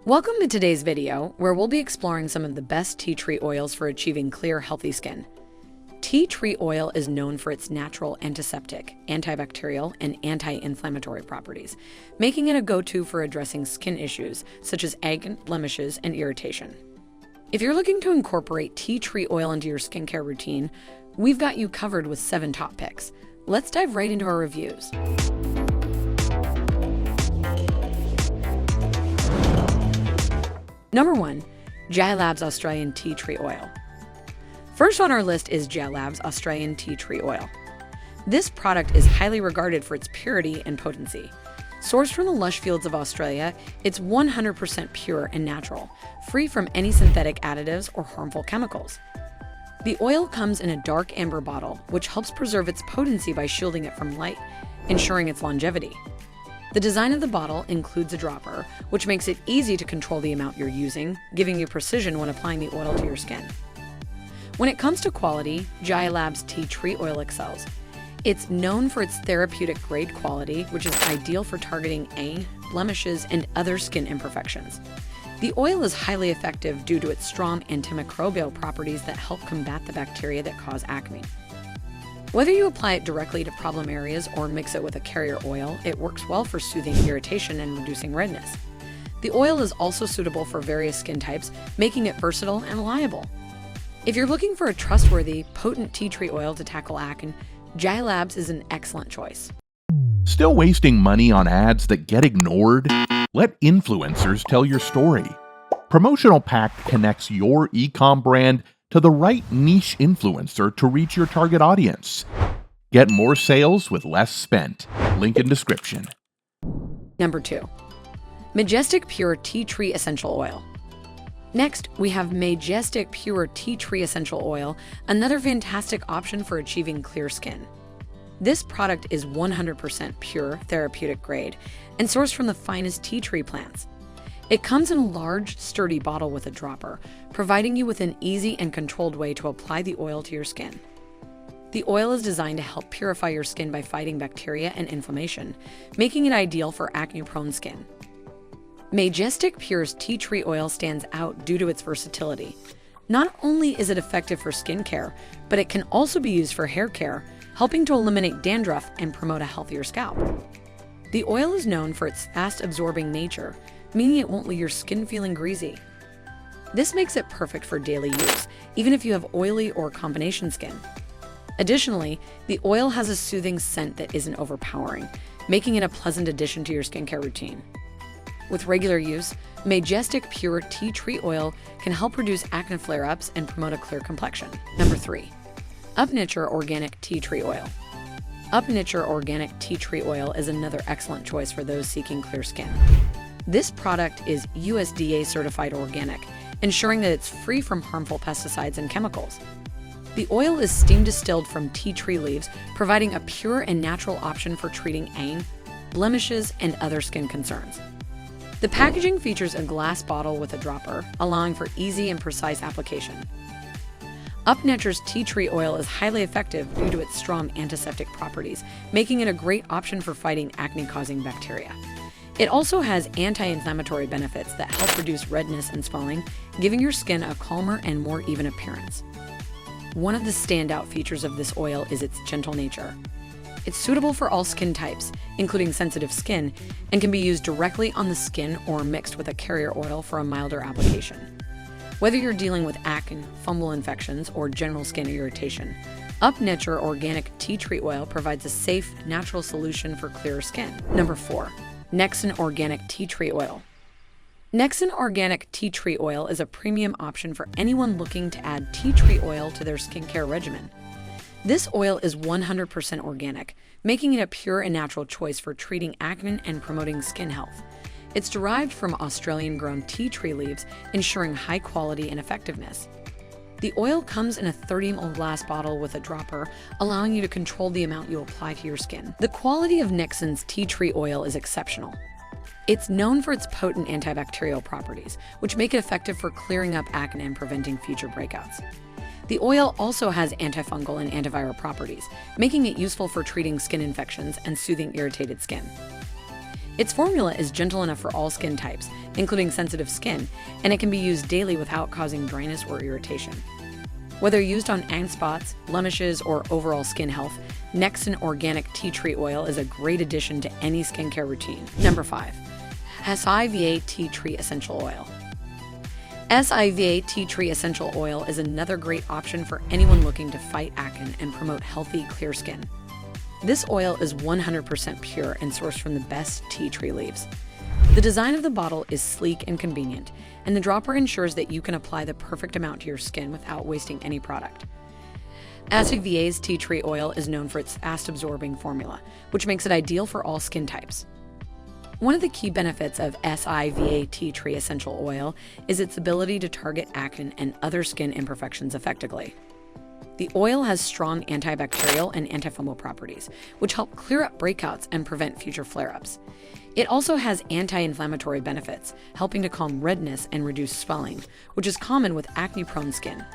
Welcome to today's video, where we'll be exploring some of the best tea tree oils for achieving clear, healthy skin. Tea tree oil is known for its natural antiseptic, antibacterial, and anti-inflammatory properties, making it a go-to for addressing skin issues such as acne, blemishes, and irritation. If you're looking to incorporate tea tree oil into your skincare routine, we've got you covered with 7 top picks. Let's dive right into our reviews. Number 1. Jai Labs Australian Tea Tree Oil. First on our list is Jai Labs Australian Tea Tree Oil. This product is highly regarded for its purity and potency. Sourced from the lush fields of Australia, it's 100% pure and natural, free from any synthetic additives or harmful chemicals. The oil comes in a dark amber bottle, which helps preserve its potency by shielding it from light, ensuring its longevity. The design of the bottle includes a dropper, which makes it easy to control the amount you're using, giving you precision when applying the oil to your skin. When it comes to quality, Jai Labs Tea Tree Oil excels. It's known for its therapeutic grade quality, which is ideal for targeting acne, blemishes, and other skin imperfections. The oil is highly effective due to its strong antimicrobial properties that help combat the bacteria that cause acne. Whether you apply it directly to problem areas or mix it with a carrier oil, it works well for soothing irritation and reducing redness. The oil is also suitable for various skin types, making it versatile and reliable. If you're looking for a trustworthy, potent tea tree oil to tackle acne, Jai Labs is an excellent choice. Still wasting money on ads that get ignored? Let influencers tell your story. Promotional Pack connects your e-com brand to the right niche influencer to reach your target audience. Get more sales with less spent. Link in description. Number 2. MAJESTIC Pure Tea Tree Essential Oil. Next, we have MAJESTIC Pure Tea Tree Essential Oil, another fantastic option for achieving clear skin. This product is 100% pure therapeutic grade and sourced from the finest tea tree plants. It comes in a large, sturdy bottle with a dropper, providing you with an easy and controlled way to apply the oil to your skin. The oil is designed to help purify your skin by fighting bacteria and inflammation, making it ideal for acne-prone skin. MAJESTIC Pure's tea tree oil stands out due to its versatility. Not only is it effective for skincare, but it can also be used for hair care, helping to eliminate dandruff and promote a healthier scalp. The oil is known for its fast-absorbing nature, meaning it won't leave your skin feeling greasy. This makes it perfect for daily use, even if you have oily or combination skin. Additionally, the oil has a soothing scent that isn't overpowering, making it a pleasant addition to your skincare routine. With regular use, MAJESTIC Pure Tea Tree Oil can help reduce acne flare-ups and promote a clear complexion. Number 3. UpNature Organic Tea Tree Oil. UpNature Organic Tea Tree Oil is another excellent choice for those seeking clear skin. This product is USDA certified organic, ensuring that it's free from harmful pesticides and chemicals. The oil is steam distilled from tea tree leaves, providing a pure and natural option for treating acne, blemishes, and other skin concerns. The packaging features a glass bottle with a dropper, allowing for easy and precise application. UpNature's tea tree oil is highly effective due to its strong antiseptic properties, making it a great option for fighting acne-causing bacteria. It also has anti-inflammatory benefits that help reduce redness and swelling, giving your skin a calmer and more even appearance. One of the standout features of this oil is its gentle nature. It's suitable for all skin types, including sensitive skin, and can be used directly on the skin or mixed with a carrier oil for a milder application. Whether you're dealing with acne, fungal infections, or general skin irritation, UpNature Organic Tea Tree Oil provides a safe, natural solution for clearer skin. Number 4. Nexon Organic Tea Tree Oil. Nexon Organic Tea Tree Oil is a premium option for anyone looking to add tea tree oil to their skincare regimen. This oil is 100% organic, making it a pure and natural choice for treating acne and promoting skin health. It's derived from Australian-grown tea tree leaves, ensuring high quality and effectiveness. The oil comes in a 30 ml glass bottle with a dropper, allowing you to control the amount you apply to your skin. The quality of Nexon's tea tree oil is exceptional. It's known for its potent antibacterial properties, which make it effective for clearing up acne and preventing future breakouts. The oil also has antifungal and antiviral properties, making it useful for treating skin infections and soothing irritated skin. Its formula is gentle enough for all skin types, including sensitive skin, and it can be used daily without causing dryness or irritation. Whether used on acne spots, blemishes, or overall skin health, Nexon Organic Tea Tree Oil is a great addition to any skincare routine. Number 5. SIVA Tea Tree Essential Oil. SIVA Tea Tree Essential Oil is another great option for anyone looking to fight acne and promote healthy, clear skin. This oil is 100% pure and sourced from the best tea tree leaves. The design of the bottle is sleek and convenient, and the dropper ensures that you can apply the perfect amount to your skin without wasting any product. SIVA's tea tree oil is known for its fast-absorbing formula, which makes it ideal for all skin types. One of the key benefits of SIVA Tea Tree Essential Oil is its ability to target acne and other skin imperfections effectively. The oil has strong antibacterial and antifungal properties, which help clear up breakouts and prevent future flare-ups. It also has anti-inflammatory benefits, helping to calm redness and reduce swelling, which is common with acne-prone skin.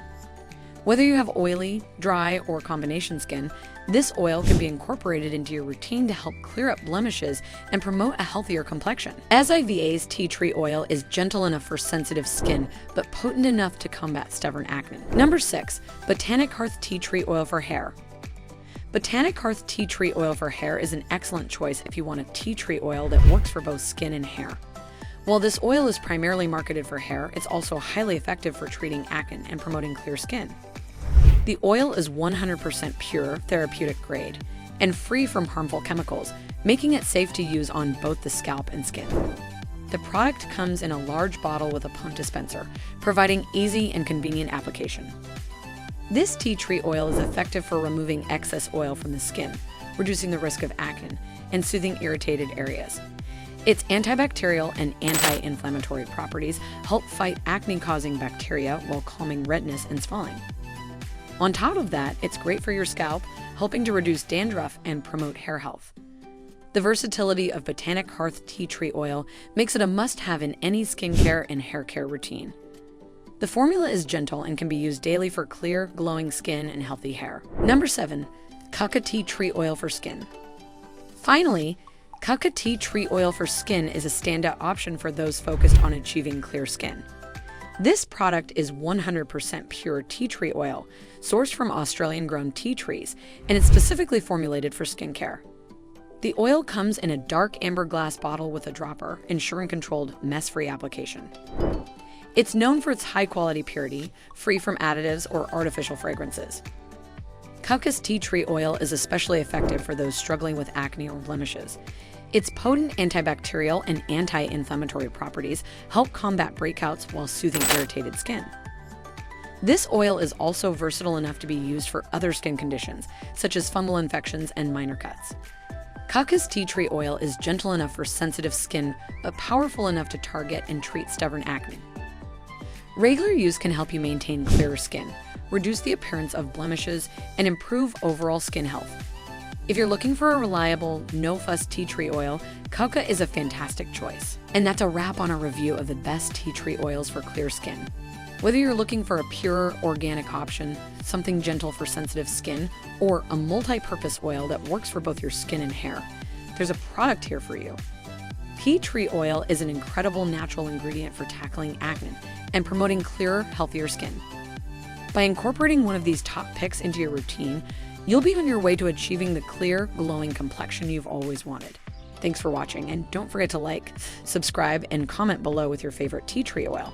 Whether you have oily, dry, or combination skin, this oil can be incorporated into your routine to help clear up blemishes and promote a healthier complexion. SIVA's tea tree oil is gentle enough for sensitive skin, but potent enough to combat stubborn acne. Number 6. Botanic Hearth Tea Tree Oil for Hair. Botanic Hearth Tea Tree Oil for Hair is an excellent choice if you want a tea tree oil that works for both skin and hair. While this oil is primarily marketed for hair, it's also highly effective for treating acne and promoting clear skin. The oil is 100% pure, therapeutic grade, and free from harmful chemicals, making it safe to use on both the scalp and skin. The product comes in a large bottle with a pump dispenser, providing easy and convenient application. This tea tree oil is effective for removing excess oil from the skin, reducing the risk of acne, and soothing irritated areas. Its antibacterial and anti-inflammatory properties help fight acne-causing bacteria while calming redness and swelling. On top of that, it's great for your scalp, helping to reduce dandruff and promote hair health. The versatility of Botanic Hearth Tea Tree Oil makes it a must-have in any skincare and hair care routine. The formula is gentle and can be used daily for clear, glowing skin and healthy hair. Number 7. Kukka Tea Tree Oil for Skin. Finally, Kukka Tea Tree Oil for Skin is a standout option for those focused on achieving clear skin. This product is 100% pure tea tree oil, sourced from Australian-grown tea trees, and is specifically formulated for skincare. The oil comes in a dark amber glass bottle with a dropper, ensuring controlled, mess-free application. It's known for its high-quality purity, free from additives or artificial fragrances. Kukka's tea tree oil is especially effective for those struggling with acne or blemishes. Its potent antibacterial and anti-inflammatory properties help combat breakouts while soothing irritated skin. This oil is also versatile enough to be used for other skin conditions, such as fungal infections and minor cuts. Kukka's tea tree oil is gentle enough for sensitive skin, but powerful enough to target and treat stubborn acne. Regular use can help you maintain clearer skin, reduce the appearance of blemishes, and improve overall skin health. If you're looking for a reliable, no-fuss tea tree oil, Kukka is a fantastic choice. And that's a wrap on our review of the best tea tree oils for clear skin. Whether you're looking for a pure, organic option, something gentle for sensitive skin, or a multi-purpose oil that works for both your skin and hair, there's a product here for you. Tea tree oil is an incredible natural ingredient for tackling acne and promoting clearer, healthier skin. By incorporating one of these top picks into your routine, you'll be on your way to achieving the clear, glowing complexion you've always wanted. Thanks for watching, and don't forget to like, subscribe, and comment below with your favorite tea tree oil.